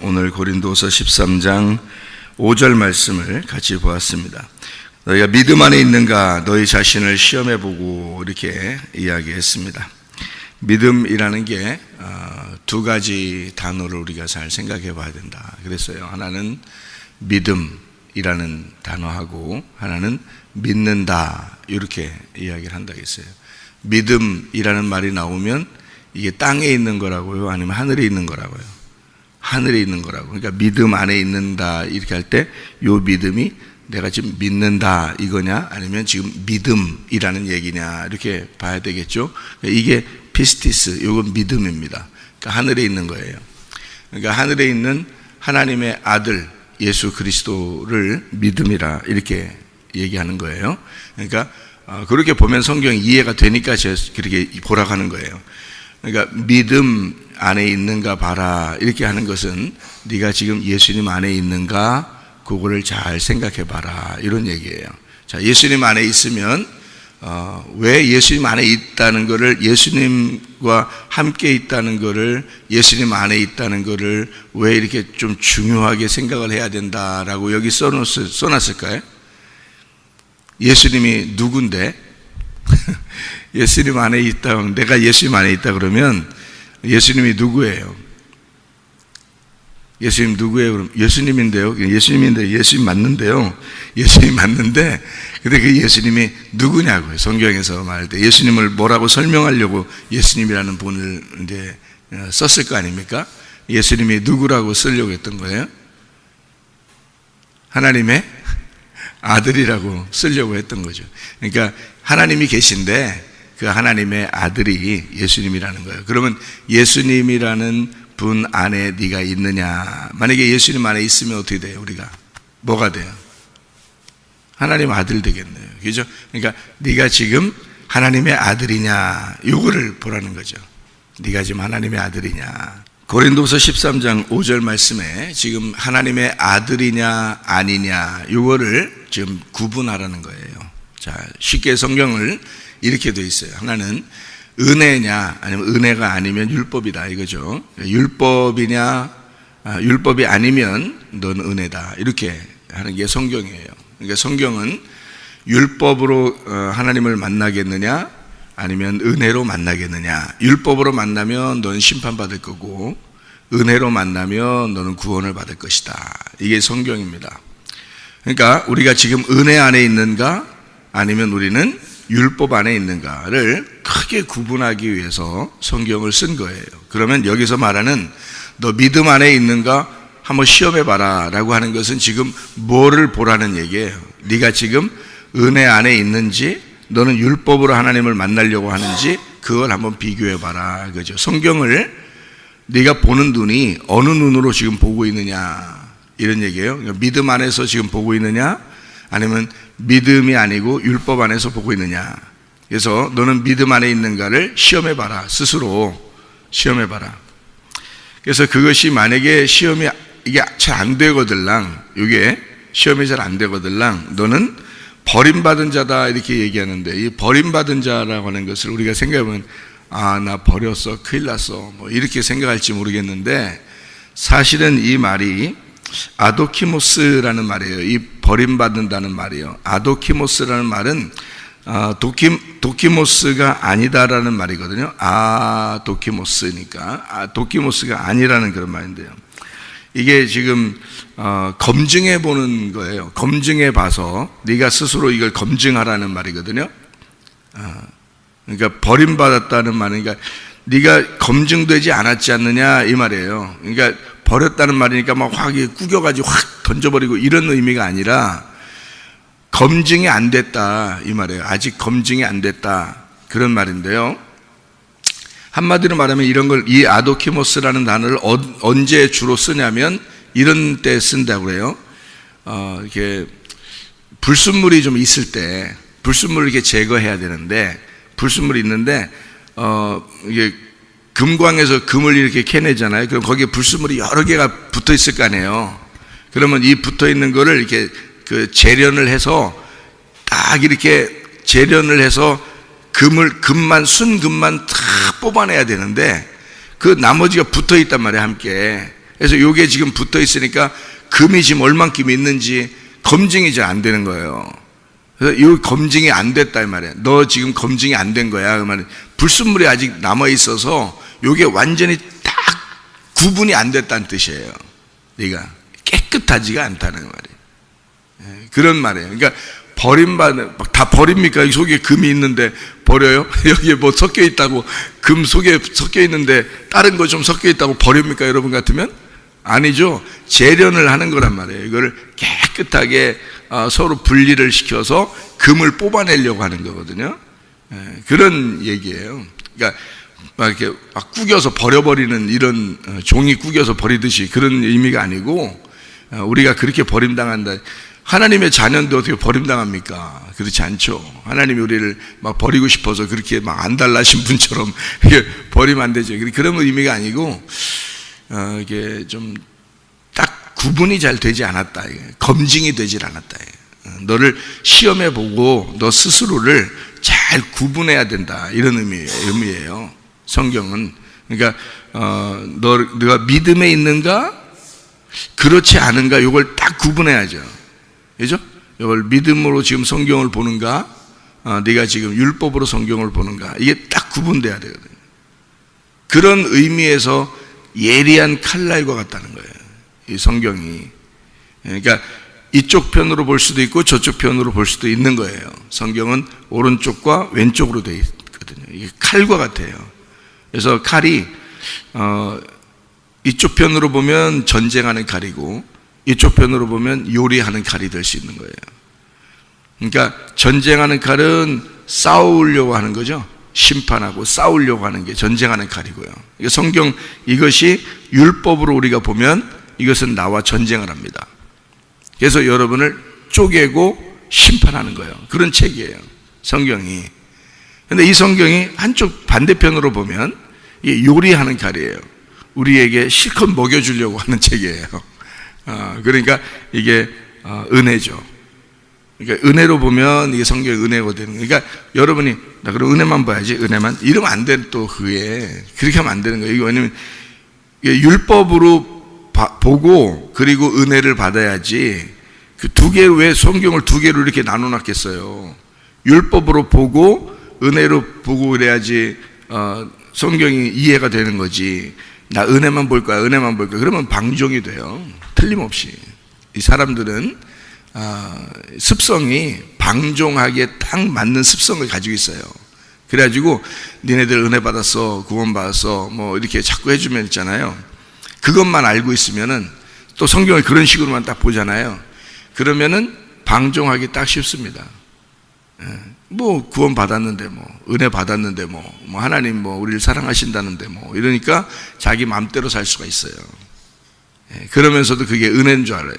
오늘 고린도서 13장 5절 말씀을 같이 보았습니다. 너희가 믿음 안에 있는가 너희 자신을 시험해보고 이렇게 이야기했습니다. 믿음이라는 게 두 가지 단어를 우리가 잘 생각해 봐야 된다 그랬어요. 하나는 믿음이라는 단어하고 하나는 믿는다 이렇게 이야기를 한다고 했어요. 믿음이라는 말이 나오면 이게 땅에 있는 거라고요? 아니면 하늘에 있는 거라고요? 하늘에 있는 거라고. 그러니까 믿음 안에 있는다 이렇게 할 때 요 믿음이 내가 지금 믿는다 이거냐 아니면 지금 믿음이라는 얘기냐 이렇게 봐야 되겠죠. 이게 피스티스, 이건 믿음입니다. 그러니까 하늘에 있는 거예요. 그러니까 하늘에 있는 하나님의 아들 예수 그리스도를 믿음이라 이렇게 얘기하는 거예요. 그러니까 그렇게 보면 성경이 이해가 되니까 제가 그렇게 보라고 하는 거예요. 그러니까 믿음 안에 있는가 봐라 이렇게 하는 것은 네가 지금 예수님 안에 있는가 그거를 잘 생각해 봐라 이런 얘기예요. 자, 예수님 안에 있으면 왜 예수님 안에 있다는 것을, 예수님과 함께 있다는 것을, 예수님 안에 있다는 것을 왜 이렇게 좀 중요하게 생각을 해야 된다라고 여기 써놨을까요? 예수님이 누군데? 예수님 안에 있다, 내가 예수님 안에 있다 그러면 예수님이 누구예요? 예수님 누구예요? 그럼 예수님인데요. 예수님인데 예수님 맞는데요. 예수님 맞는데 근데 그 예수님이 누구냐고요. 성경에서 말할 때 예수님을 뭐라고 설명하려고 예수님이라는 분을 이제 썼을 거 아닙니까? 예수님이 누구라고 쓰려고 했던 거예요? 하나님의 아들이라고 쓰려고 했던 거죠. 그러니까 하나님이 계신데 그 하나님의 아들이 예수님이라는 거예요. 그러면 예수님이라는 분 안에 네가 있느냐? 만약에 예수님 안에 있으면 어떻게 돼요? 우리가 뭐가 돼요? 하나님 아들 되겠네요. 그죠? 그러니까 네가 지금 하나님의 아들이냐? 요거를 보라는 거죠. 네가 지금 하나님의 아들이냐? 고린도서 13장 5절 말씀에 지금 하나님의 아들이냐 아니냐 요거를 지금 구분하라는 거예요. 자, 쉽게 성경을 이렇게 돼 있어요. 하나는 은혜냐 아니면 은혜가 아니면 율법이다 이거죠. 율법이냐 율법이 아니면 넌 은혜다 이렇게 하는 게 성경이에요. 그러니까 성경은 율법으로 하나님을 만나겠느냐 아니면 은혜로 만나겠느냐. 율법으로 만나면 너는 심판받을 거고 은혜로 만나면 너는 구원을 받을 것이다. 이게 성경입니다. 그러니까 우리가 지금 은혜 안에 있는가 아니면 우리는 율법 안에 있는가를 크게 구분하기 위해서 성경을 쓴 거예요. 그러면 여기서 말하는 너 믿음 안에 있는가 한번 시험해봐라 라고 하는 것은 지금 뭐를 보라는 얘기예요. 네가 지금 은혜 안에 있는지 너는 율법으로 하나님을 만나려고 하는지 그걸 한번 비교해봐라 그죠. 성경을 네가 보는 눈이 어느 눈으로 지금 보고 있느냐 이런 얘기예요. 그러니까 믿음 안에서 지금 보고 있느냐 아니면 믿음이 아니고 율법 안에서 보고 있느냐. 그래서 너는 믿음 안에 있는가를 시험해봐라. 스스로 시험해봐라. 그래서 그것이 만약에 시험이 이게 잘 안 되거들랑 이게 시험이 잘 안 되거들랑 너는 버림받은 자다 이렇게 얘기하는데 이 버림받은 자라고 하는 것을 우리가 생각해보면 아, 나 버렸어 큰일 났어 뭐 이렇게 생각할지 모르겠는데 사실은 이 말이 아도키모스라는 말이에요. 이 버림받는다는 말이에요. 아도키모스라는 말은 도키모스가 아니다라는 말이거든요. 도키모스니까 도키모스가 아니라는 그런 말인데요. 이게 지금 검증해 보는 거예요. 검증해 봐서 네가 스스로 이걸 검증하라는 말이거든요. 그러니까 버림받았다는 말은 그러니까 네가 검증되지 않았지 않느냐 이 말이에요. 그러니까 버렸다는 말이니까 막 확 구겨가지고 확 던져버리고 이런 의미가 아니라 검증이 안 됐다 이 말이에요. 아직 검증이 안 됐다 그런 말인데요. 한마디로 말하면 이런 걸 이 아도키모스라는 단어를 언제 주로 쓰냐면 이런 때 쓴다고 그래요. 이렇게 불순물이 좀 있을 때 불순물을 이렇게 제거해야 되는데 불순물이 있는데 이게 금광에서 금을 이렇게 캐내잖아요. 그럼 거기에 불순물이 여러 개가 붙어 있을 거 아니에요. 그러면 이 붙어 있는 거를 이렇게 그 재련을 해서 딱 이렇게 재련을 해서 금만 순금만 다 뽑아내야 되는데 그 나머지가 붙어 있단 말이에요, 함께. 그래서 이게 지금 붙어 있으니까 금이 지금 얼만큼 있는지 검증이 잘 안 되는 거예요. 그래서 이 검증이 안 됐다 이 말이에요. 너 지금 검증이 안 된 거야. 그 말은 불순물이 아직 남아 있어서 이게 완전히 딱 구분이 안 됐다는 뜻이에요. 네가 깨끗하지가 않다는 말이에요. 그런 말이에요. 그러니까 버림받는 다 버립니까? 이 속에 금이 있는데 버려요? 여기에 뭐 섞여 있다고 금 속에 섞여 있는데 다른 거 좀 섞여 있다고 버립니까? 여러분 같으면 아니죠. 재련을 하는 거란 말이에요. 이거를 깨끗하게 서로 분리를 시켜서 금을 뽑아내려고 하는 거거든요. 그런 얘기예요. 그러니까 막 이렇게 막 구겨서 버려버리는 이런 종이 구겨서 버리듯이 그런 의미가 아니고 우리가 그렇게 버림당한다. 하나님의 자녀인데 어떻게 버림당합니까? 그렇지 않죠. 하나님이 우리를 막 버리고 싶어서 그렇게 막 안달나신 분처럼 버리면 안 되죠. 그런 의미가 아니고, 이게 좀 딱 구분이 잘 되지 않았다. 검증이 되질 않았다. 너를 시험해 보고 너 스스로를 잘 구분해야 된다. 이런 의미예요. 성경은. 그러니까, 너가 믿음에 있는가? 그렇지 않은가? 이걸 딱 구분해야죠. 그죠? 이걸 믿음으로 지금 성경을 보는가? 네가 지금 율법으로 성경을 보는가? 이게 딱 구분돼야 되거든요. 그런 의미에서 예리한 칼날과 같다는 거예요. 이 성경이. 그러니까 이쪽 편으로 볼 수도 있고 저쪽 편으로 볼 수도 있는 거예요. 성경은 오른쪽과 왼쪽으로 되어 있거든요. 이게 칼과 같아요. 그래서 칼이 이쪽 편으로 보면 전쟁하는 칼이고 이쪽 편으로 보면 요리하는 칼이 될 수 있는 거예요. 그러니까 전쟁하는 칼은 싸우려고 하는 거죠. 심판하고 싸우려고 하는 게 전쟁하는 칼이고요. 성경 이것이 율법으로 우리가 보면 이것은 나와 전쟁을 합니다. 그래서 여러분을 쪼개고 심판하는 거예요. 그런 책이에요. 성경이. 근데 이 성경이 한쪽 반대편으로 보면 이게 요리하는 칼이에요. 우리에게 실컷 먹여주려고 하는 책이에요. 그러니까 이게 은혜죠. 그러니까 은혜로 보면 이게 성경의 은혜거든요. 그러니까 여러분이 나 그럼 은혜만 봐야지, 은혜만 이러면 안 돼. 또 그게 그렇게 하면 안 되는 거예요. 왜냐면 율법으로 보고 그리고 은혜를 받아야지. 그 두 개, 왜 성경을 두 개로 이렇게 나눠놨겠어요? 율법으로 보고 은혜로 보고 그래야지 성경이 이해가 되는 거지. 나 은혜만 볼 거야, 은혜만 볼 거야. 그러면 방종이 돼요. 틀림없이. 이 사람들은 습성이 방종하기에 딱 맞는 습성을 가지고 있어요. 그래가지고 니네들 은혜 받았어, 구원 받았어, 뭐 이렇게 자꾸 해주면 있잖아요. 그것만 알고 있으면은 또 성경을 그런 식으로만 딱 보잖아요. 그러면은 방종하기 딱 쉽습니다. 뭐 구원 받았는데 뭐 은혜 받았는데 뭐 하나님 뭐 우리를 사랑하신다는데 뭐 이러니까 자기 마음대로 살 수가 있어요. 그러면서도 그게 은혜인 줄 알아요.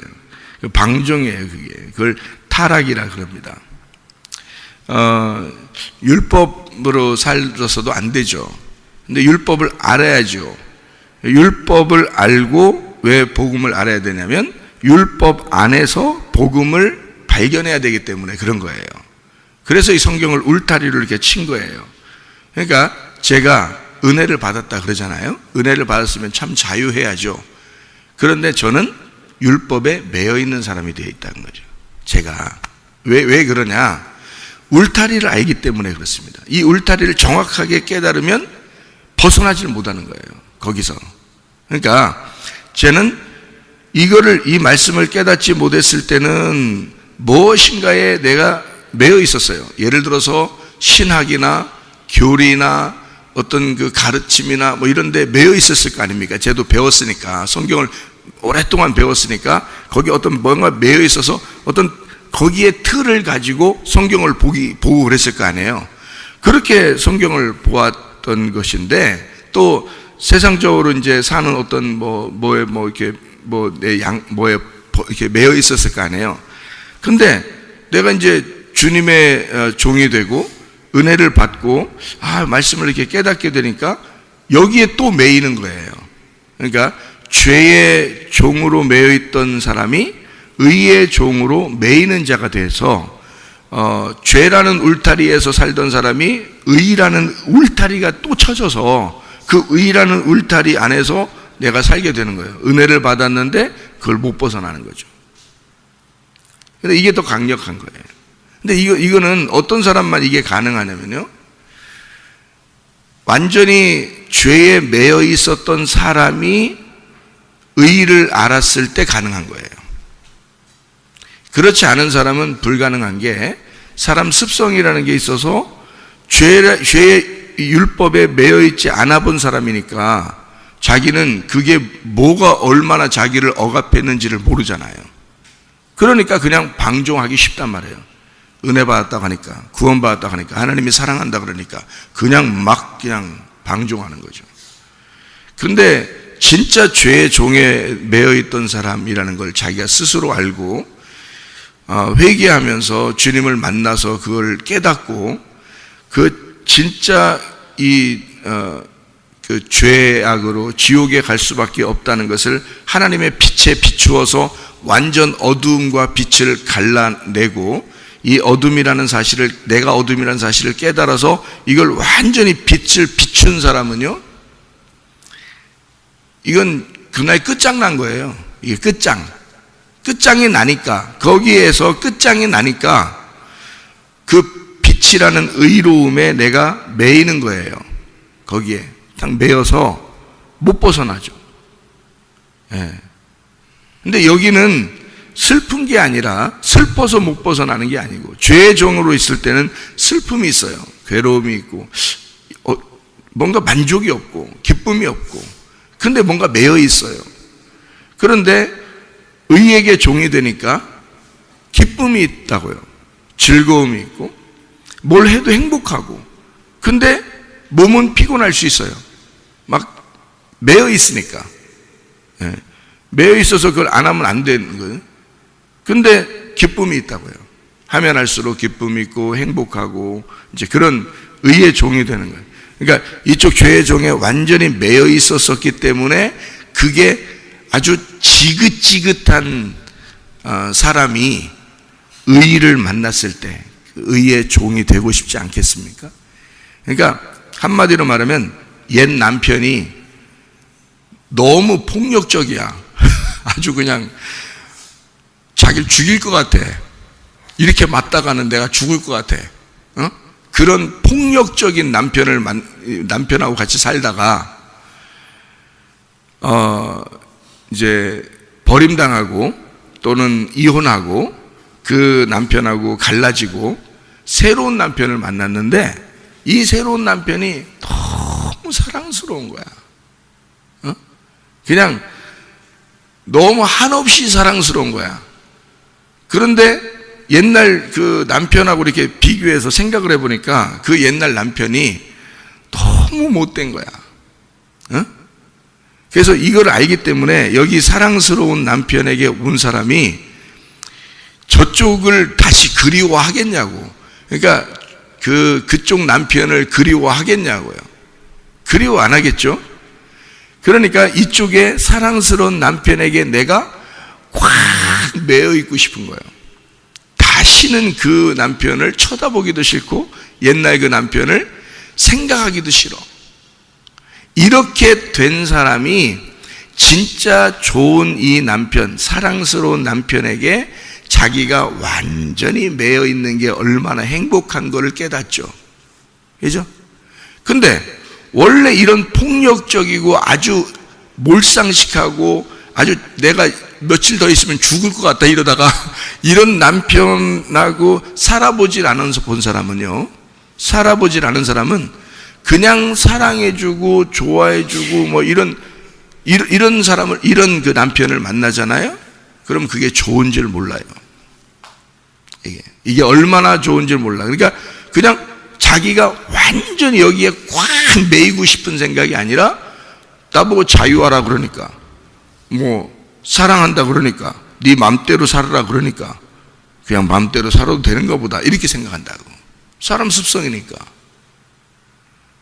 방종이에요. 그걸 타락이라 그럽니다. 율법으로 살아서도 안 되죠. 근데 율법을 알아야죠. 율법을 알고 왜 복음을 알아야 되냐면 율법 안에서 복음을 발견해야 되기 때문에 그런 거예요. 그래서 이 성경을 울타리로 이렇게 친 거예요. 그러니까 제가 은혜를 받았다 그러잖아요. 은혜를 받았으면 참 자유해야죠. 그런데 저는 율법에 매여 있는 사람이 되어 있다는 거죠. 제가 왜 그러냐? 울타리를 알기 때문에 그렇습니다. 이 울타리를 정확하게 깨달으면 벗어나지를 못하는 거예요. 거기서. 그러니까 쟤는 이 말씀을 깨닫지 못했을 때는 무엇인가에 내가 매여 있었어요. 예를 들어서 신학이나 교리나 어떤 그 가르침이나 뭐 이런 데 매여 있었을 거 아닙니까? 쟤도 배웠으니까, 성경을 오랫동안 배웠으니까 거기 어떤 뭔가 매여 있어서 어떤 거기에 틀을 가지고 성경을 보고 그랬을 거 아니에요. 그렇게 성경을 보았던 것인데, 또 세상적으로 이제 사는 어떤 뭐에 이렇게 매여 있었을 거 아니에요. 근데 내가 이제 주님의 종이 되고 은혜를 받고 말씀을 이렇게 깨닫게 되니까 여기에 또 매이는 거예요. 그러니까 죄의 종으로 매여 있던 사람이 의의 종으로 매이는 자가 돼서 죄라는 울타리에서 살던 사람이 의라는 울타리가 또 쳐져서 그 의라는 울타리 안에서 내가 살게 되는 거예요. 은혜를 받았는데 그걸 못 벗어나는 거죠. 근데 이게 더 강력한 거예요. 근데 이거는 어떤 사람만 이게 가능하냐면요, 완전히 죄에 매여 있었던 사람이 의를 알았을 때 가능한 거예요. 그렇지 않은 사람은 불가능한 게, 사람 습성이라는 게 있어서 죄의 율법에 매여 있지 않아 본 사람이니까 자기는 그게 뭐가 얼마나 자기를 억압했는지를 모르잖아요. 그러니까 그냥 방종하기 쉽단 말이에요. 은혜 받았다고 하니까, 구원 받았다고 하니까, 하나님이 사랑한다 그러니까 그냥 방종하는 거죠. 근데 진짜 죄의 종에 매여 있던 사람이라는 걸 자기가 스스로 알고 회개하면서 주님을 만나서 그걸 깨닫고 그 진짜 그 죄악으로 지옥에 갈 수밖에 없다는 것을 하나님의 빛에 비추어서 완전 어두움과 빛을 갈라내고 이 어둠이라는 사실을, 내가 어둠이라는 사실을 깨달아서 이걸 완전히 빛을 비춘 사람은요, 이건 그날 끝장난 거예요. 이게 끝장이 나니까, 거기에서 끝장이 나니까 그 빛이라는 의로움에 내가 매이는 거예요. 거기에 딱 매여서 못 벗어나죠. 예. 근데 여기는 슬픈 게 아니라, 슬퍼서 못 벗어나는 게 아니고, 죄의 종으로 있을 때는 슬픔이 있어요. 괴로움이 있고, 뭔가 만족이 없고, 기쁨이 없고, 근데 뭔가 매여 있어요. 그런데 의에게 종이 되니까 기쁨이 있다고요. 즐거움이 있고, 뭘 해도 행복하고, 근데 몸은 피곤할 수 있어요. 막 매여 있으니까. 예. 매여 있어서 그걸 안 하면 안 되는 거예요. 근데 기쁨이 있다고요. 하면 할수록 기쁨이 있고 행복하고, 이제 그런 의의 종이 되는 거예요. 그러니까 이쪽 죄의 종에 완전히 매여 있었기 때문에 그게 아주 지긋지긋한 사람이 의를 만났을 때 의의 종이 되고 싶지 않겠습니까? 그러니까 한마디로 말하면 옛 남편이 너무 폭력적이야. 아주 그냥 자기를 죽일 것 같아. 이렇게 맞다가는 내가 죽을 것 같아. 그런 폭력적인 남편하고 같이 살다가 이제 버림당하고 또는 이혼하고 그 남편하고 갈라지고 새로운 남편을 만났는데 이 새로운 남편이 너무 사랑스러운 거야. 그냥 너무 한없이 사랑스러운 거야. 그런데 옛날 그 남편하고 이렇게 비교해서 생각을 해보니까 그 옛날 남편이 너무 못된 거야. 그래서 이걸 알기 때문에 여기 사랑스러운 남편에게 온 사람이 저쪽을 다시 그리워하겠냐고. 그러니까 그쪽 남편을 그리워하겠냐고요. 그리워 안 하겠죠? 그러니까 이쪽에 사랑스러운 남편에게 내가 꽉 매여 있고 싶은 거예요. 다시는 그 남편을 쳐다보기도 싫고 옛날 그 남편을 생각하기도 싫어. 이렇게 된 사람이 진짜 좋은 이 남편, 사랑스러운 남편에게 자기가 완전히 매여 있는 게 얼마나 행복한 거를 깨닫죠. 그죠? 근데 원래 이런 폭력적이고 아주 몰상식하고 아주 내가 며칠 더 있으면 죽을 것 같다 이러다가 이런 남편하고 살아보질 않아서 본 사람은요, 살아보질 않은 사람은 그냥 사랑해주고 좋아해주고 뭐 이런 사람을, 이런 그 남편을 만나잖아요. 그럼 그게 좋은 줄 몰라요. 이게 얼마나 좋은 줄 몰라. 그러니까 그냥 자기가 완전히 여기에 꽉 매이고 싶은 생각이 아니라 나보고 자유하라 그러니까, 뭐 사랑한다 그러니까, 네 맘대로 살아라 그러니까 그냥 맘대로 살아도 되는가 보다 이렇게 생각한다고. 사람 습성이니까.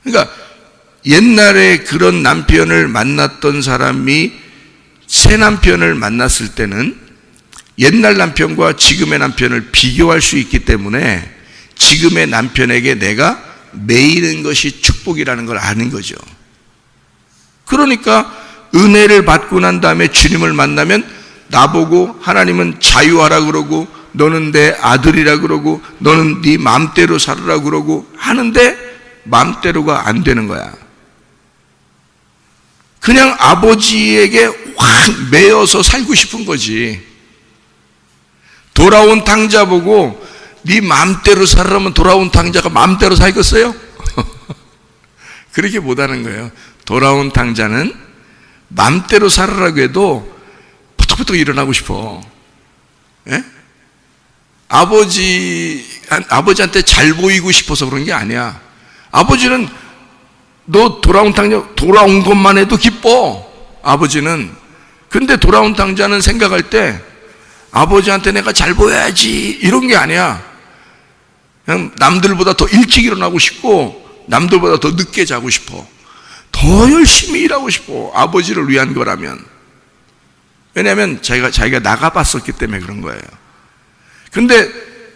그러니까 옛날에 그런 남편을 만났던 사람이 새 남편을 만났을 때는 옛날 남편과 지금의 남편을 비교할 수 있기 때문에 지금의 남편에게 내가 매이는 것이 축복이라는 걸 아는 거죠. 그러니까 은혜를 받고 난 다음에 주님을 만나면 나보고 하나님은 자유하라 그러고 너는 내 아들이라 그러고 너는 네 마음대로 살으라 그러고 하는데 마음대로가 안 되는 거야. 그냥 아버지에게 확 매여서 살고 싶은 거지. 돌아온 탕자 보고 네 마음대로 살으라면 돌아온 탕자가 마음대로 살겠어요? 그렇게 못하는 거예요. 돌아온 탕자는 마음대로 살으라고 해도 부쩍부쩍 일어나고 싶어. 예? 아버지한테 잘 보이고 싶어서 그런 게 아니야. 아버지는 너 돌아온 탕자 돌아온 것만 해도 기뻐. 아버지는. 근데 돌아온 탕자는 생각할 때 아버지한테 내가 잘 보여야지 이런 게 아니야. 그냥 남들보다 더 일찍 일어나고 싶고 남들보다 더 늦게 자고 싶어. 더 열심히 일하고 싶어. 아버지를 위한 거라면. 왜냐하면 자기가 나가봤었기 때문에 그런 거예요. 근데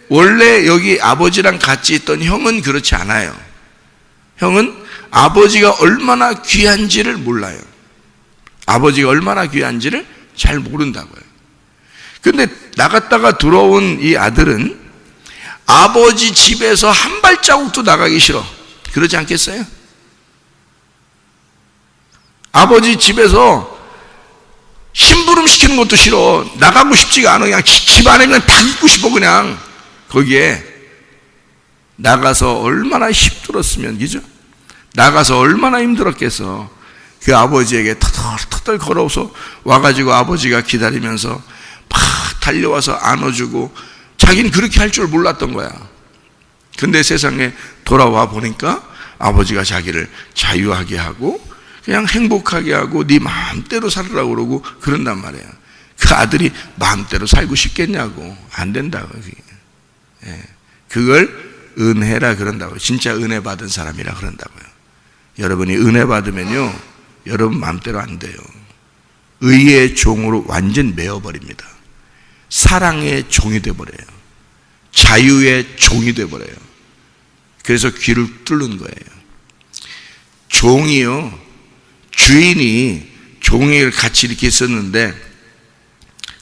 원래 여기 아버지랑 같이 있던 형은 그렇지 않아요. 형은 아버지가 얼마나 귀한지를 몰라요. 아버지가 얼마나 귀한지를 잘 모른다고요. 근데 나갔다가 들어온 이 아들은 아버지 집에서 한 발자국도 나가기 싫어. 그러지 않겠어요? 아버지 집에서 심부름 시키는 것도 싫어. 나가고 싶지가 않아. 그냥 집 안에 그냥 다 있고 싶어. 그냥 거기에 나가서 얼마나 힘들었으면, 그죠? 나가서 얼마나 힘들었겠어. 그 아버지에게 터덜터덜 걸어서 와가지고 아버지가 기다리면서 막 달려와서 안아주고, 자기는 그렇게 할 줄 몰랐던 거야. 근데 세상에 돌아와 보니까 아버지가 자기를 자유하게 하고 그냥 행복하게 하고 네 마음대로 살으라고 그러고 그런단 말이에요. 그 아들이 마음대로 살고 싶겠냐고. 안 된다고. 그걸 은혜라 그런다고요. 진짜 은혜 받은 사람이라 그런다고요. 여러분이 은혜 받으면요, 여러분 마음대로 안 돼요. 의의 종으로 완전 매어버립니다. 사랑의 종이 돼버려요. 자유의 종이 돼버려요. 그래서 귀를 뚫는 거예요. 종이요, 주인이 종을 같이 이렇게 있었는데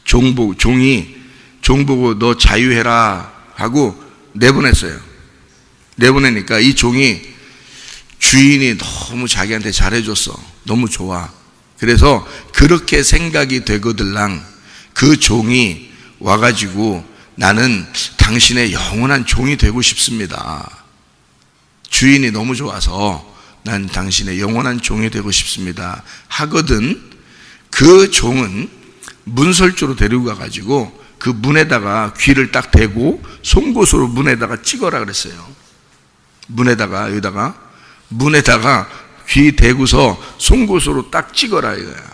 종이 종 보고 너 자유해라 하고 내보냈어요. 내보내니까 이 종이 주인이 너무 자기한테 잘해줬어. 너무 좋아. 그래서 그렇게 생각이 되거들랑 그 종이 와가지고 나는 당신의 영원한 종이 되고 싶습니다. 주인이 너무 좋아서 난 당신의 영원한 종이 되고 싶습니다 하거든. 그 종은 문설주로 데리고 가가지고 그 문에다가 귀를 딱 대고 송곳으로 문에다가 찍어라 그랬어요. 문에다가 귀 대고서 송곳으로 딱 찍어라 이거야.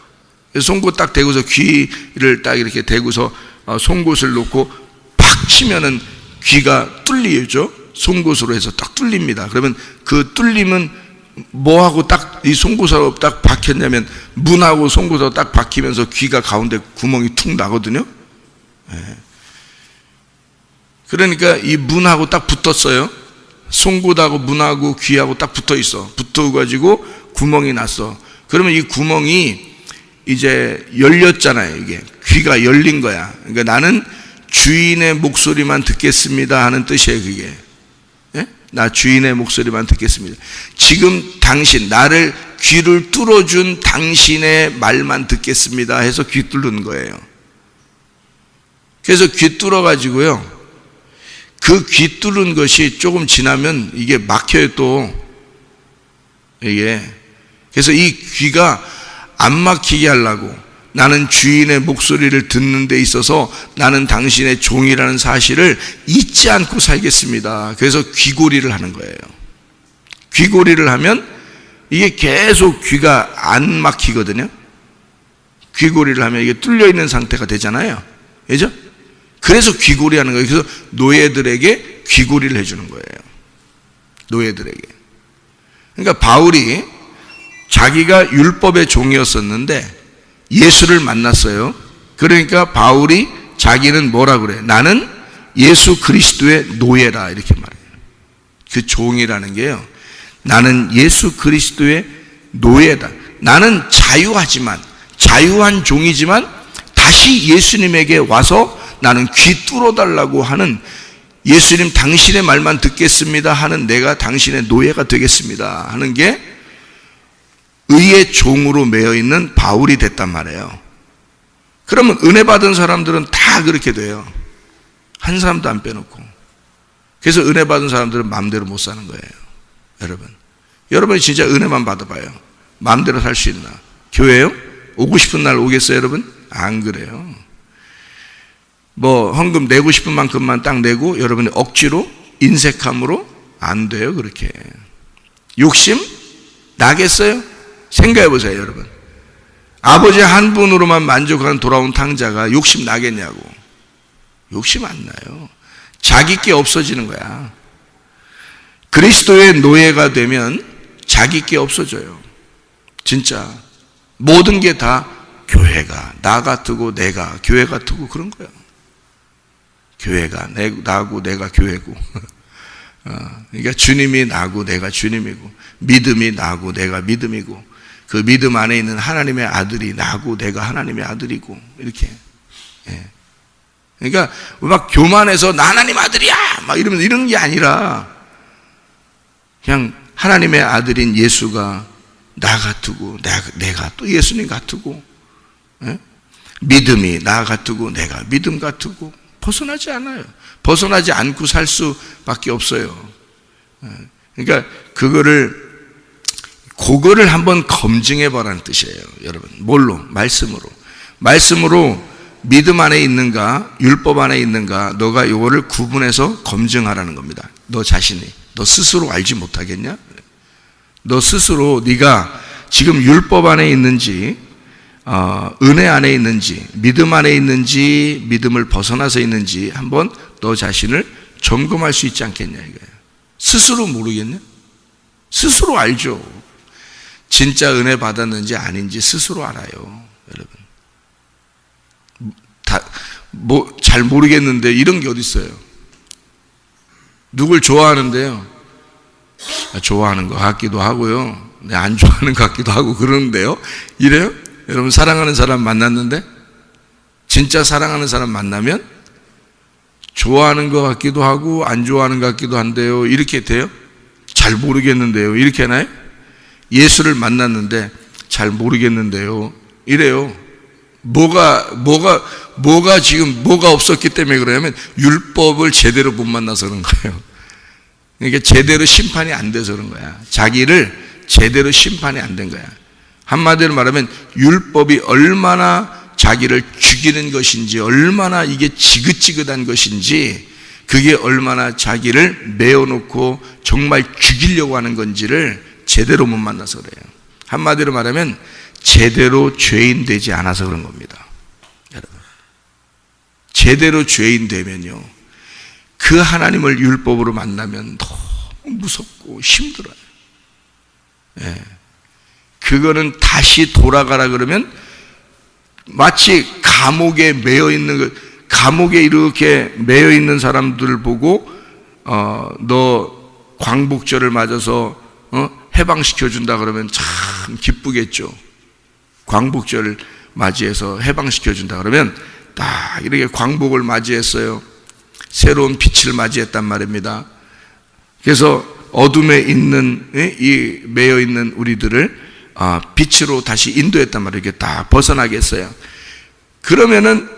송곳 딱 대고서 귀를 딱 이렇게 대고서 송곳을 놓고 팍 치면은 귀가 뚫리죠. 송곳으로 해서 딱 뚫립니다. 그러면 그 뚫림은 뭐하고 딱 이 송곳으로 딱 박혔냐면 문하고 송곳으로 딱 박히면서 귀가 가운데 구멍이 툭 나거든요. 그러니까 이 문하고 딱 붙었어요. 송곳하고 문하고 귀하고 딱 붙어 있어. 붙어가지고 구멍이 났어. 그러면 이 구멍이 이제 열렸잖아요. 이게 귀가 열린 거야. 그러니까 나는 주인의 목소리만 듣겠습니다 하는 뜻이에요. 그게 나 주인의 목소리만 듣겠습니다. 지금 당신 나를 귀를 뚫어준 당신의 말만 듣겠습니다 해서 귀 뚫는 거예요. 그래서 귀 뚫어가지고요, 그 귀 뚫은 것이 조금 지나면 이게 막혀요 또 이게. 그래서 이 귀가 안 막히게 하려고 나는 주인의 목소리를 듣는 데 있어서 나는 당신의 종이라는 사실을 잊지 않고 살겠습니다. 그래서 귀고리를 하는 거예요. 귀고리를 하면 이게 계속 귀가 안 막히거든요. 귀고리를 하면 이게 뚫려 있는 상태가 되잖아요. 그죠? 그래서 귀고리 하는 거예요. 그래서 노예들에게 귀고리를 해주는 거예요. 노예들에게. 그러니까 바울이 자기가 율법의 종이었었는데 예수를 만났어요. 그러니까 바울이 자기는 뭐라 그래? 나는 예수 그리스도의 노예라 이렇게 말해요. 그 종이라는 게요, 나는 예수 그리스도의 노예다. 나는 자유한 종이지만 다시 예수님에게 와서 나는 귀 뚫어달라고 하는, 예수님 당신의 말만 듣겠습니다 하는 내가 당신의 노예가 되겠습니다 하는 게 의의 종으로 매여 있는 바울이 됐단 말이에요. 그러면 은혜 받은 사람들은 다 그렇게 돼요. 한 사람도 안 빼놓고. 그래서 은혜 받은 사람들은 마음대로 못 사는 거예요. 여러분이 진짜 은혜만 받아봐요. 마음대로 살 수 있나? 교회요? 오고 싶은 날 오겠어요 여러분? 안 그래요. 뭐 헌금 내고 싶은 만큼만 딱 내고 여러분이 억지로 인색함으로 안 돼요. 그렇게 욕심 나겠어요? 생각해 보세요 여러분. 아버지 한 분으로만 만족하는 돌아온 탕자가 욕심 나겠냐고. 욕심 안 나요. 자기 게 없어지는 거야. 그리스도의 노예가 되면 자기 게 없어져요. 진짜 모든 게 다 교회가 나 같고 내가 교회 같고 그런 거야. 교회가 나고 내가 교회고 그러니까 주님이 나고 내가 주님이고 믿음이 나고 내가 믿음이고 그 믿음 안에 있는 하나님의 아들이 나고 내가 하나님의 아들이고 이렇게. 그러니까 막 교만해서 나 하나님 아들이야 막 이러면 이런 게 아니라 그냥 하나님의 아들인 예수가 나 같고 내가 또 예수님 같고 믿음이 나 같고 내가 믿음 같고 벗어나지 않아요. 벗어나지 않고 살 수밖에 없어요. 그러니까 그거를 한번 검증해 보라는 뜻이에요. 여러분 뭘로? 말씀으로 믿음 안에 있는가 율법 안에 있는가 너가 이거를 구분해서 검증하라는 겁니다. 너 자신이 너 스스로 알지 못하겠냐? 너 스스로 네가 지금 율법 안에 있는지 은혜 안에 있는지 믿음 안에 있는지 믿음을 벗어나서 있는지 한번 너 자신을 점검할 수 있지 않겠냐 이거예요. 스스로 모르겠냐? 스스로 알죠. 진짜 은혜 받았는지 아닌지 스스로 알아요. 여러분 잘 모르겠는데 이런 게 어디 있어요? 누굴 좋아하는데요? 좋아하는 것 같기도 하고요. 안 좋아하는 것 같기도 하고 그러는데요. 이래요? 여러분 사랑하는 사람 만났는데 진짜 사랑하는 사람 만나면 좋아하는 것 같기도 하고 안 좋아하는 것 같기도 한데요. 이렇게 돼요? 잘 모르겠는데요. 이렇게 하나요? 예수를 만났는데 잘 모르겠는데요. 이래요. 뭐가 지금 뭐가 없었기 때문에 그러냐면 율법을 제대로 못 만나서 그런 거예요. 그러니까 제대로 심판이 안 돼서 그런 거야. 자기를 제대로 심판이 안 된 거야. 한마디로 말하면 율법이 얼마나 자기를 죽이는 것인지 얼마나 이게 지긋지긋한 것인지 그게 얼마나 자기를 메어놓고 정말 죽이려고 하는 건지를 제대로 못 만나서 그래요. 한마디로 말하면 제대로 죄인 되지 않아서 그런 겁니다. 여러분 제대로 죄인 되면요 그 하나님을 율법으로 만나면 너무 무섭고 힘들어요. 그거는 다시 돌아가라 그러면 마치 감옥에 매여 있는 감옥에 이렇게 매여 있는 사람들을 보고 너 광복절을 맞아서 해방시켜 준다 그러면 참 기쁘겠죠. 광복절을 맞이해서 해방시켜 준다 그러면 딱 이렇게 광복을 맞이했어요. 새로운 빛을 맞이했단 말입니다. 그래서 어둠에 있는 이 매여 있는 우리들을 빛으로 다시 인도했단 말이에요. 이렇게 딱 벗어나게 했어요. 그러면은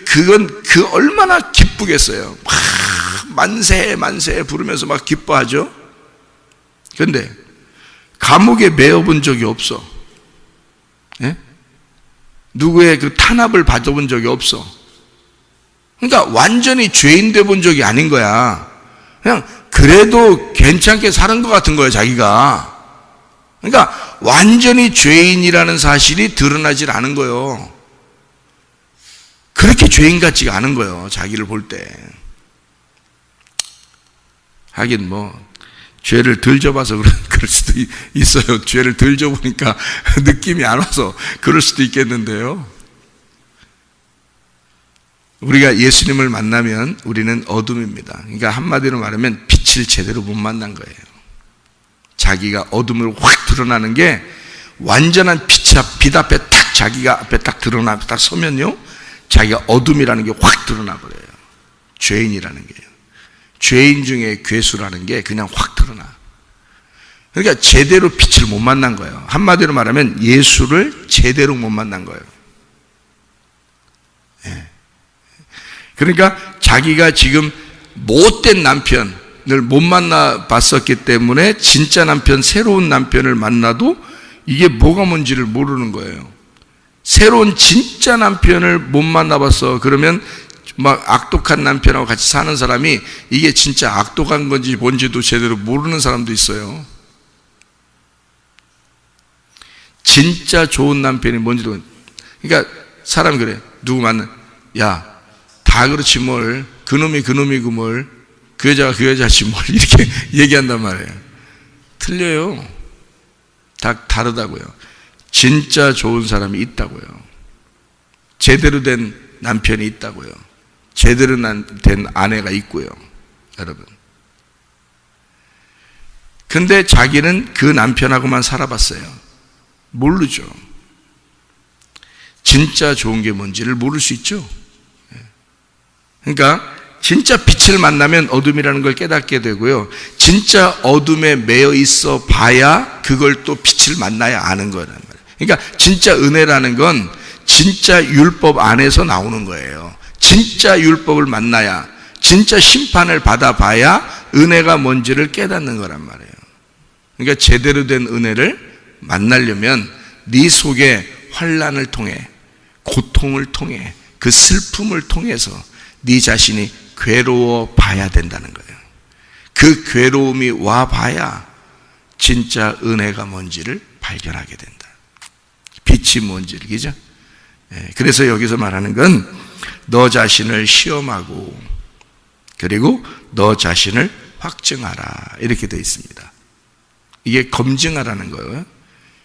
그건 얼마나 기쁘겠어요. 막 만세 부르면서 막 기뻐하죠. 그런데 감옥에 매여 본 적이 없어. 누구의 그 탄압을 받아본 적이 없어. 그러니까 완전히 죄인 돼 본 적이 아닌 거야. 그냥 그래도 괜찮게 사는 것 같은 거예요, 자기가. 그러니까 완전히 죄인이라는 사실이 드러나질 않은 거예요. 그렇게 죄인 같지가 않은 거예요, 자기를 볼 때. 하긴 죄를 덜 져봐서 그럴 수도 있어요. 죄를 덜 져보니까 느낌이 안 와서 그럴 수도 있겠는데요. 우리가 예수님을 만나면 우리는 어둠입니다. 그러니까 한마디로 말하면 빛을 제대로 못 만난 거예요. 자기가 어둠으로 확 드러나는 게 완전한 빛 앞에 딱 자기가 앞에 딱 딱 서면요 자기가 어둠이라는 게 확 드러나 버려요. 죄인이라는 게요. 죄인 중에 괴수라는 게 그냥 확 드러나. 그러니까 제대로 빛을 못 만난 거예요. 한마디로 말하면 예수를 제대로 못 만난 거예요. 그러니까 자기가 지금 못된 남편을 못 만나 봤었기 때문에 진짜 남편, 새로운 남편을 만나도 이게 뭐가 뭔지를 모르는 거예요. 새로운 진짜 남편을 못 만나봤어. 그러면 막 악독한 남편하고 같이 사는 사람이 이게 진짜 악독한 건지 뭔지도 제대로 모르는 사람도 있어요. 진짜 좋은 남편이 뭔지도. 그러니까 사람이 그래. 누구 만나? 야, 다 그렇지 뭘, 그놈이 그놈이고 뭘, 그 여자가 그 여자지 뭘, 이렇게 얘기한단 말이에요. 틀려요. 다 다르다고요. 진짜 좋은 사람이 있다고요. 제대로 된 남편이 있다고요. 제대로 된 아내가 있고요. 여러분. 근데 자기는 그 남편하고만 살아봤어요. 모르죠. 진짜 좋은 게 뭔지를 모를 수 있죠. 그러니까 진짜 빛을 만나면 어둠이라는 걸 깨닫게 되고요. 진짜 어둠에 매여 있어 봐야 그걸 또 빛을 만나야 아는 거란 말이에요. 그러니까 진짜 은혜라는 건 진짜 율법 안에서 나오는 거예요. 진짜 율법을 만나야, 진짜 심판을 받아봐야 은혜가 뭔지를 깨닫는 거란 말이에요. 그러니까 제대로 된 은혜를 만나려면 네 속에 환난을 통해, 고통을 통해, 그 슬픔을 통해서 네 자신이 괴로워 봐야 된다는 거예요. 그 괴로움이 와 봐야 진짜 은혜가 뭔지를 발견하게 된다. 빛이 뭔지를, 그죠? 그래서 여기서 말하는 건 너 자신을 시험하고 그리고 너 자신을 확증하라, 이렇게 되어 있습니다. 이게 검증하라는 거예요.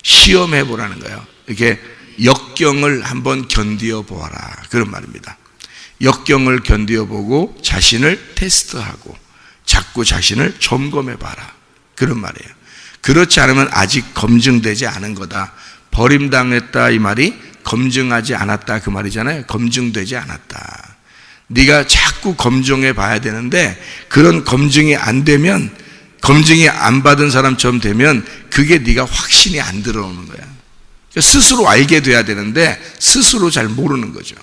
시험해 보라는 거예요. 이렇게 역경을 한번 견디어 보아라, 그런 말입니다. 역경을 견디어 보고 자신을 테스트하고 자꾸 자신을 점검해 봐라, 그런 말이에요. 그렇지 않으면 아직 검증되지 않은 거다. 버림당했다 이 말이 검증하지 않았다 그 말이잖아요. 검증되지 않았다. 네가 자꾸 검증해 봐야 되는데 그런 검증이 안 되면, 검증이 안 받은 사람처럼 되면 그게 네가 확신이 안 들어오는 거야. 그러니까 스스로 알게 돼야 되는데 스스로 잘 모르는 거죠.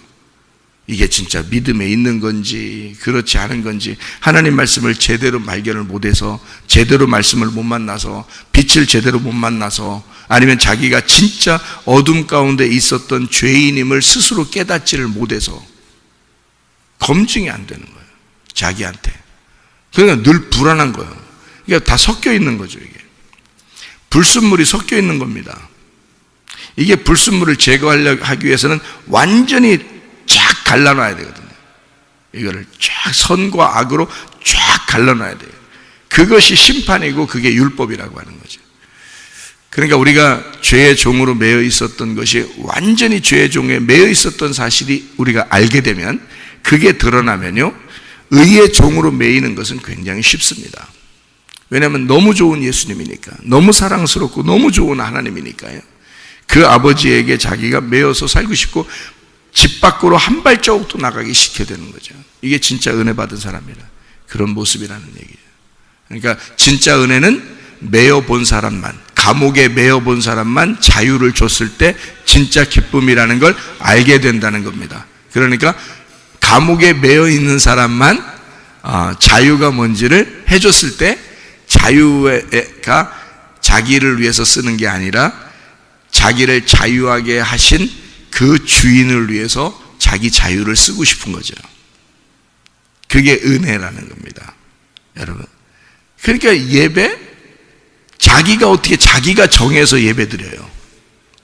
이게 진짜 믿음에 있는 건지 그렇지 않은 건지, 하나님 말씀을 제대로 발견을 못해서, 제대로 말씀을 못 만나서, 빛을 제대로 못 만나서, 아니면 자기가 진짜 어둠 가운데 있었던 죄인임을 스스로 깨닫지를 못해서 검증이 안 되는 거예요, 자기한테. 그러니까 늘 불안한 거예요. 그러니까 다 섞여 있는 거죠. 이게 불순물이 섞여 있는 겁니다. 이게 불순물을 제거하기 위해서는 완전히 쫙 갈라놔야 되거든요. 이거를 쫙 선과 악으로 쫙 갈라놔야 돼요. 그것이 심판이고 그게 율법이라고 하는 거죠. 그러니까 우리가 죄의 종으로 매여 있었던 것이 완전히 죄의 종에 매여 있었던 사실이 우리가 알게 되면, 그게 드러나면요, 의의 종으로 매이는 것은 굉장히 쉽습니다. 왜냐하면 너무 좋은 예수님이니까, 너무 사랑스럽고 너무 좋은 하나님이니까요. 그 아버지에게 자기가 매여서 살고 싶고 집 밖으로 한 발자국도 나가기 싫게 되는 거죠. 이게 진짜 은혜 받은 사람이라 그런 모습이라는 얘기예요. 그러니까 진짜 은혜는 매여 본 사람만, 감옥에 매여 본 사람만 자유를 줬을 때 진짜 기쁨이라는 걸 알게 된다는 겁니다. 그러니까 감옥에 매여 있는 사람만 자유가 뭔지를 해줬을 때, 자유가 자기를 위해서 쓰는 게 아니라 자기를 자유하게 하신 그 주인을 위해서 자기 자유를 쓰고 싶은 거죠. 그게 은혜라는 겁니다, 여러분. 그러니까 예배, 자기가 어떻게, 자기가 정해서 예배 드려요.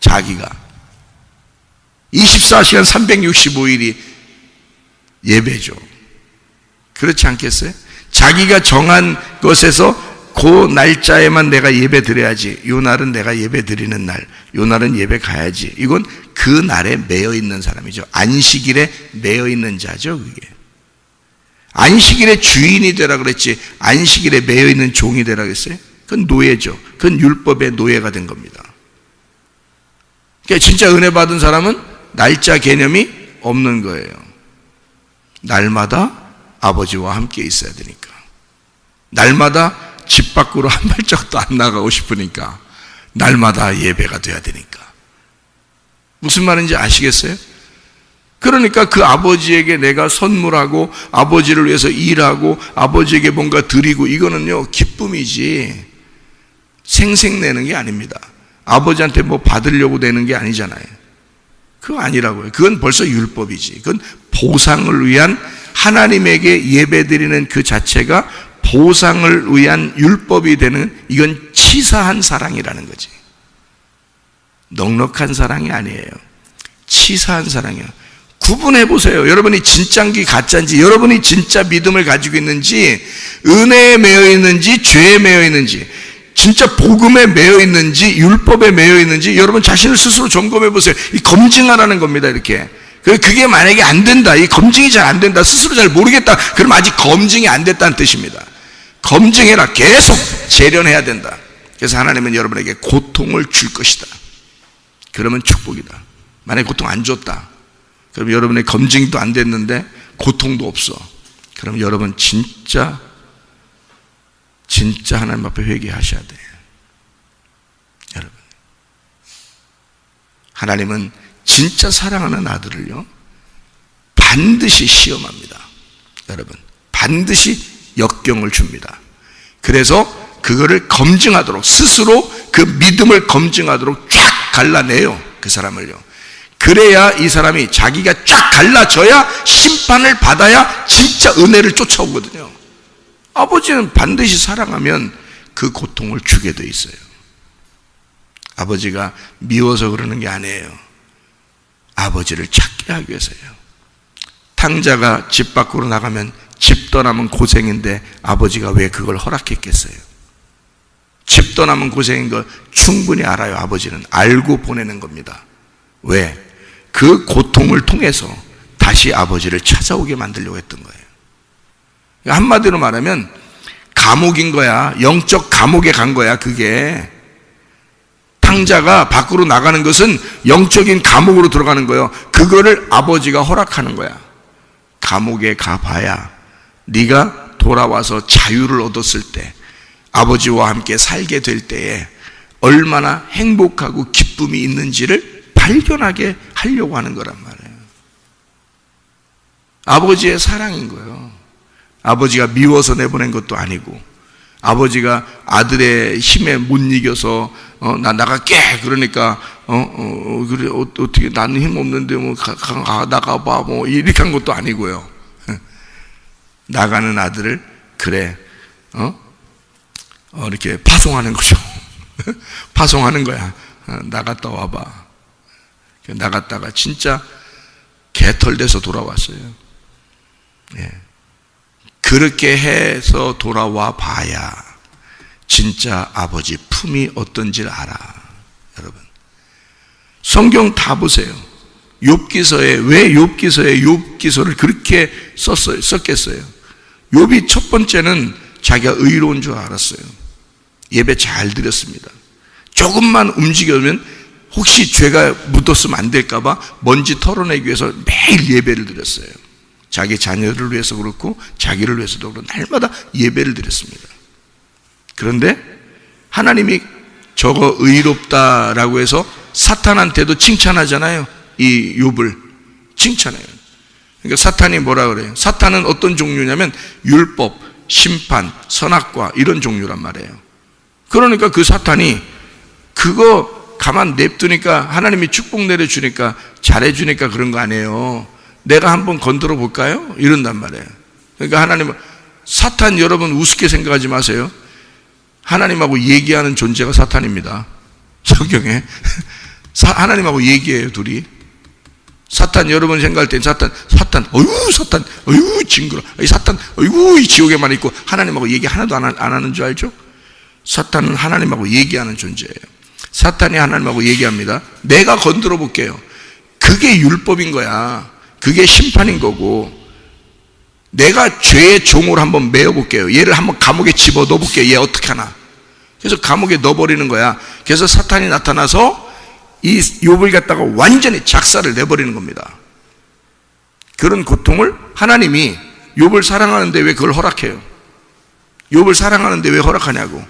자기가 24시간 365일이 예배죠. 그렇지 않겠어요? 자기가 정한 것에서 그 날짜에만 내가 예배 드려야지, 요 날은 내가 예배 드리는 날, 요 날은 예배 가야지, 이건 그 날에 매여 있는 사람이죠. 안식일에 매여 있는 자죠. 그게 안식일의 주인이 되라 그랬지, 안식일에 매여 있는 종이 되라 그랬어요? 그건 노예죠. 그건 율법의 노예가 된 겁니다. 그러니까 진짜 은혜 받은 사람은 날짜 개념이 없는 거예요. 날마다 아버지와 함께 있어야 되니까, 날마다 집 밖으로 한 발짝도 안 나가고 싶으니까, 날마다 예배가 돼야 되니까. 무슨 말인지 아시겠어요? 그러니까 그 아버지에게 내가 선물하고 아버지를 위해서 일하고 아버지에게 뭔가 드리고, 이거는요 기쁨이지 생색내는 게 아닙니다. 아버지한테 뭐 받으려고 되는 게 아니잖아요. 그거 아니라고요. 그건 벌써 율법이지. 그건 보상을 위한, 하나님에게 예배드리는 그 자체가 보상을 위한 율법이 되는, 이건 치사한 사랑이라는 거지. 넉넉한 사랑이 아니에요. 치사한 사랑이에요. 구분해 보세요. 여러분이 진짜인지 가짜인지, 여러분이 진짜 믿음을 가지고 있는지, 은혜에 매여 있는지, 죄에 매여 있는지, 진짜 복음에 매여 있는지, 율법에 매여 있는지, 여러분 자신을 스스로 점검해 보세요. 이 검증하라는 겁니다. 이렇게. 그게 만약에 안 된다, 이 검증이 잘 안 된다, 스스로 잘 모르겠다, 그럼 아직 검증이 안 됐다는 뜻입니다. 검증해라. 계속 재련해야 된다. 그래서 하나님은 여러분에게 고통을 줄 것이다. 그러면 축복이다. 만약에 고통 안 줬다, 그럼 여러분의 검증도 안 됐는데 고통도 없어, 그럼 여러분 진짜 하나님 앞에 회개하셔야 돼요. 여러분, 하나님은 진짜 사랑하는 아들을요 반드시 시험합니다. 여러분, 반드시 역경을 줍니다. 그래서 그거를 검증하도록, 스스로 그 믿음을 검증하도록 쫙 갈라내요, 그 사람을요. 그래야 이 사람이 자기가 쫙 갈라져야 심판을 받아야 진짜 은혜를 쫓아오거든요. 아버지는 반드시 사랑하면 그 고통을 주게 돼 있어요. 아버지가 미워서 그러는 게 아니에요. 아버지를 찾게 하기 위해서예요. 탕자가 집 밖으로 나가면 집 떠나면 고생인데 아버지가 왜 그걸 허락했겠어요? 집 떠나면 고생인 걸 충분히 알아요. 아버지는 알고 보내는 겁니다. 왜? 그 고통을 통해서 다시 아버지를 찾아오게 만들려고 했던 거예요. 한마디로 말하면 감옥인 거야. 영적 감옥에 간 거야. 그게 탕자가 밖으로 나가는 것은 영적인 감옥으로 들어가는 거예요. 그거를 아버지가 허락하는 거야. 감옥에 가봐야 네가 돌아와서 자유를 얻었을 때, 아버지와 함께 살게 될 때에 얼마나 행복하고 기쁨이 있는지를 발견하게 하려고 하는 거란 말이에요. 아버지의 사랑인 거예요. 아버지가 미워서 내보낸 것도 아니고, 아버지가 아들의 힘에 못 이겨서 나 나갈게 그러니까 그래 어떻게 나는 힘 없는데 뭐 나가봐 뭐 이렇게 한 것도 아니고요. 나가는 아들을 그래 이렇게 파송하는 거죠. 파송하는 거야. 나갔다 와봐. 나갔다가 진짜 개털돼서 돌아왔어요. 예. 그렇게 해서 돌아와 봐야 진짜 아버지 품이 어떤지를 알아. 여러분, 성경 다 보세요. 욥기서에 왜 욥기서에 욥기서를 그렇게 썼겠어요? 욥이 첫 번째는 자기가 의로운 줄 알았어요. 예배 잘 드렸습니다. 조금만 움직여면 혹시 죄가 묻었으면 안 될까 봐 먼지 털어내기 위해서 매일 예배를 드렸어요. 자기 자녀를 위해서 그렇고 자기를 위해서도 그렇고 날마다 예배를 드렸습니다. 그런데 하나님이 저거 의롭다라고 해서 사탄한테도 칭찬하잖아요. 이 욥을 칭찬해요. 그러니까 사탄이 뭐라 그래요? 사탄은 어떤 종류냐면 율법, 심판, 선악과 이런 종류란 말이에요. 그러니까 그 사탄이 그거 가만 냅두니까 하나님이 축복 내려주니까 잘해주니까 그런 거 아니에요. 내가 한번 건드려 볼까요? 이런단 말이에요. 그러니까 하나님은, 사탄 여러분 우습게 생각하지 마세요. 하나님하고 얘기하는 존재가 사탄입니다. 성경에 하나님하고 얘기해요, 둘이. 사탄 여러분 생각할 땐 사탄 어휴 징그러, 사탄 어휴 이 지옥에만 있고 하나님하고 얘기 하나도 안 하는 줄 알죠? 사탄은 하나님하고 얘기하는 존재예요. 사탄이 하나님하고 얘기합니다. 내가 건드려 볼게요. 그게 율법인 거야. 그게 심판인 거고, 내가 죄의 종으로 한번 메어볼게요. 얘를 한번 감옥에 집어넣어 볼게요. 얘 어떻게 하나. 그래서 감옥에 넣어버리는 거야. 그래서 사탄이 나타나서 이 욥을 갖다가 완전히 작사를 내버리는 겁니다. 그런 고통을 하나님이 욥을 사랑하는데 왜 그걸 허락해요? 욥을 사랑하는데 왜 허락하냐고.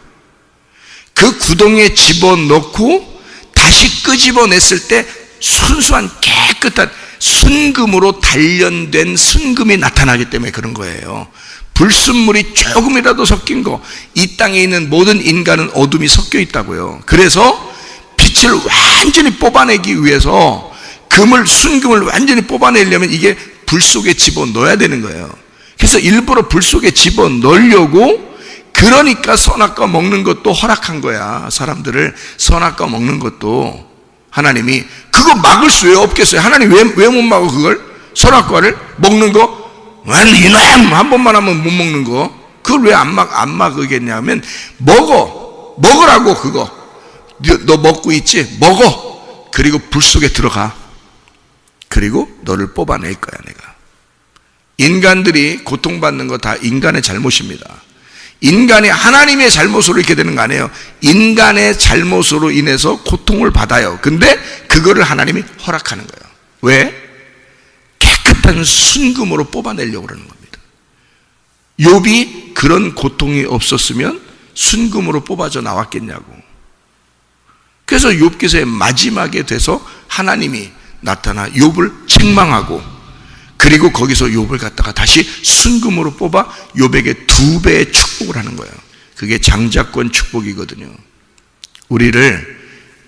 그 구덩이에 집어넣고 다시 끄집어냈을 때 순수한 깨끗한 순금으로 단련된 순금이 나타나기 때문에 그런 거예요. 불순물이 조금이라도 섞인 거, 이 땅에 있는 모든 인간은 어둠이 섞여 있다고요. 그래서 빛을 완전히 뽑아내기 위해서 순금을 완전히 뽑아내려면 이게 불 속에 집어넣어야 되는 거예요. 그래서 일부러 불 속에 집어넣으려고, 그러니까 선악과 먹는 것도 허락한 거야. 사람들을 선악과 먹는 것도 하나님이. 그거 막을 수 왜 없겠어요? 하나님 왜 못 막어? 그걸 선악과를 먹는 거, 웬 이놈 한 번만 하면 못 먹는 거, 그걸 왜 안 막으겠냐면, 먹으라고. 그거 너 먹고 있지? 먹어. 그리고 불 속에 들어가. 그리고 너를 뽑아낼 거야. 내가. 인간들이 고통받는 거 다 인간의 잘못입니다. 인간이 하나님의 잘못으로 이렇게 되는 거 아니에요. 인간의 잘못으로 인해서 고통을 받아요. 근데 그거를 하나님이 허락하는 거예요. 왜? 깨끗한 순금으로 뽑아내려고 그러는 겁니다. 욥이 그런 고통이 없었으면 순금으로 뽑아져 나왔겠냐고. 그래서 욥기서의 마지막에 돼서 하나님이 나타나 욥을 책망하고, 그리고 거기서 욥을 갖다가 다시 순금으로 뽑아 욥에게 2배의 축복을 하는 거예요. 그게 장자권 축복이거든요. 우리를,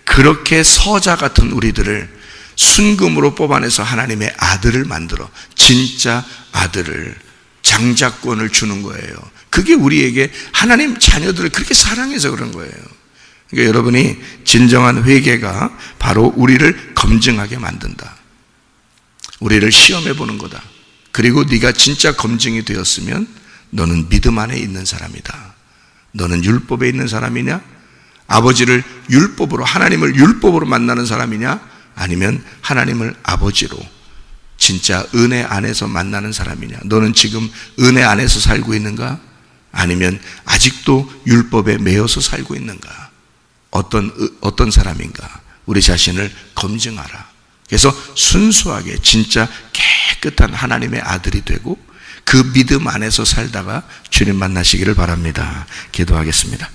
그렇게 서자 같은 우리들을 순금으로 뽑아내서 하나님의 아들을 만들어, 진짜 아들을, 장자권을 주는 거예요. 그게 우리에게 하나님 자녀들을 그렇게 사랑해서 그런 거예요. 그러니까 여러분이 진정한 회개가 바로 우리를 검증하게 만든다. 우리를 시험해 보는 거다. 그리고 네가 진짜 검증이 되었으면 너는 믿음 안에 있는 사람이다. 너는 율법에 있는 사람이냐? 아버지를 율법으로, 하나님을 율법으로 만나는 사람이냐? 아니면 하나님을 아버지로 진짜 은혜 안에서 만나는 사람이냐? 너는 지금 은혜 안에서 살고 있는가? 아니면 아직도 율법에 매여서 살고 있는가? 어떤 사람인가? 우리 자신을 검증하라. 그래서 순수하게 진짜 깨끗한 하나님의 아들이 되고 그 믿음 안에서 살다가 주님 만나시기를 바랍니다. 기도하겠습니다.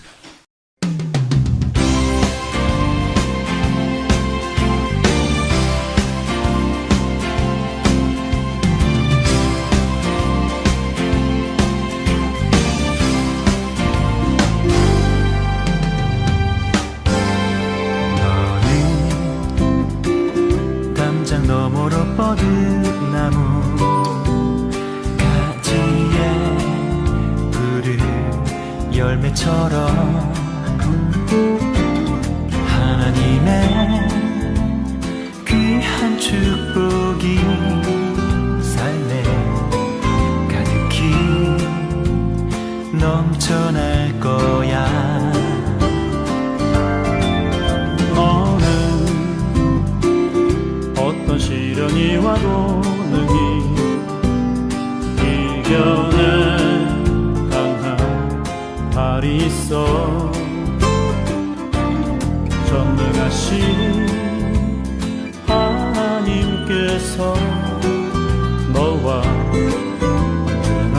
너머로 뻗은 나무 가지에 푸른 열매처럼 하나님의 귀한 축복이 삶에 가득히 넘쳐날 거야. 어떤 시련이 와도 능히 이겨낼 강한 발이 있어. 전능하신 하나님께서 너와 언제나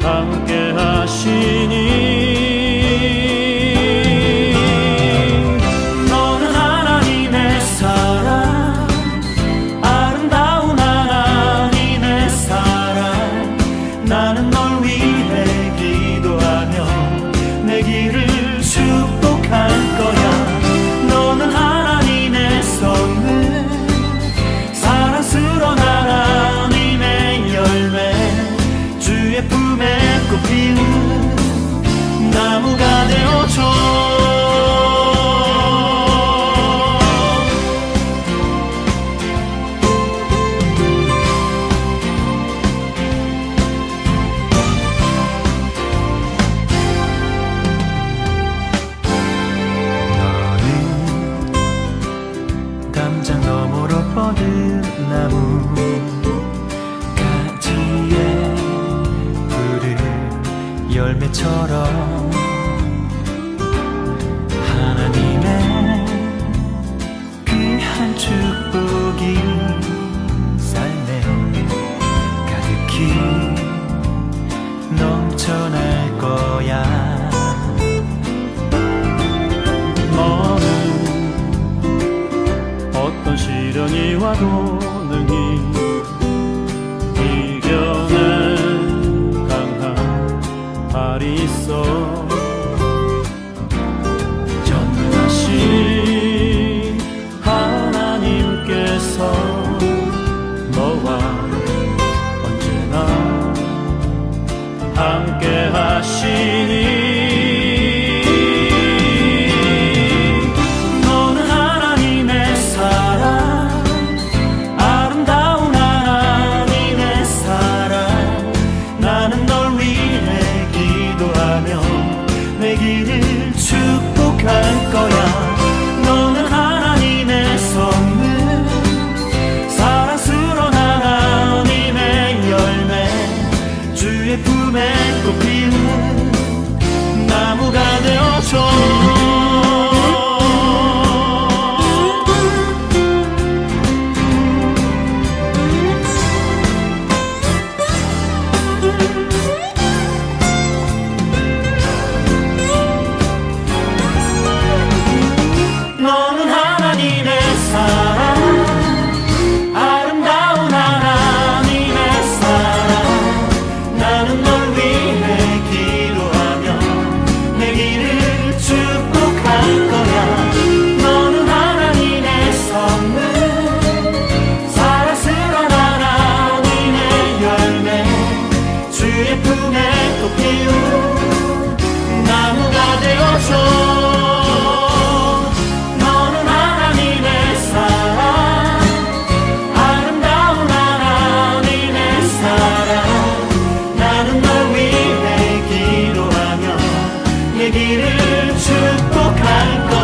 함께 하시니 나무가 되어줘. 너는 담장 너머로 뻗은 나무 가지에 푸른 열매처럼 하나님의 귀한 축복이 삶에 가득히 넘쳐날 거야. 너는 어떤 시련이 와도 능히 이겨낼 강한 발이 있어. 전능하신 하나님께서 너와 언제나 함께 하시니 너는 하나님의 사랑 길을 축복할 거야. 너는 하나님의 선물, 사랑스러운 하나님의 열매, 주의 품에 꽃 피우는 나무가 되어줘. 길을 축복할 것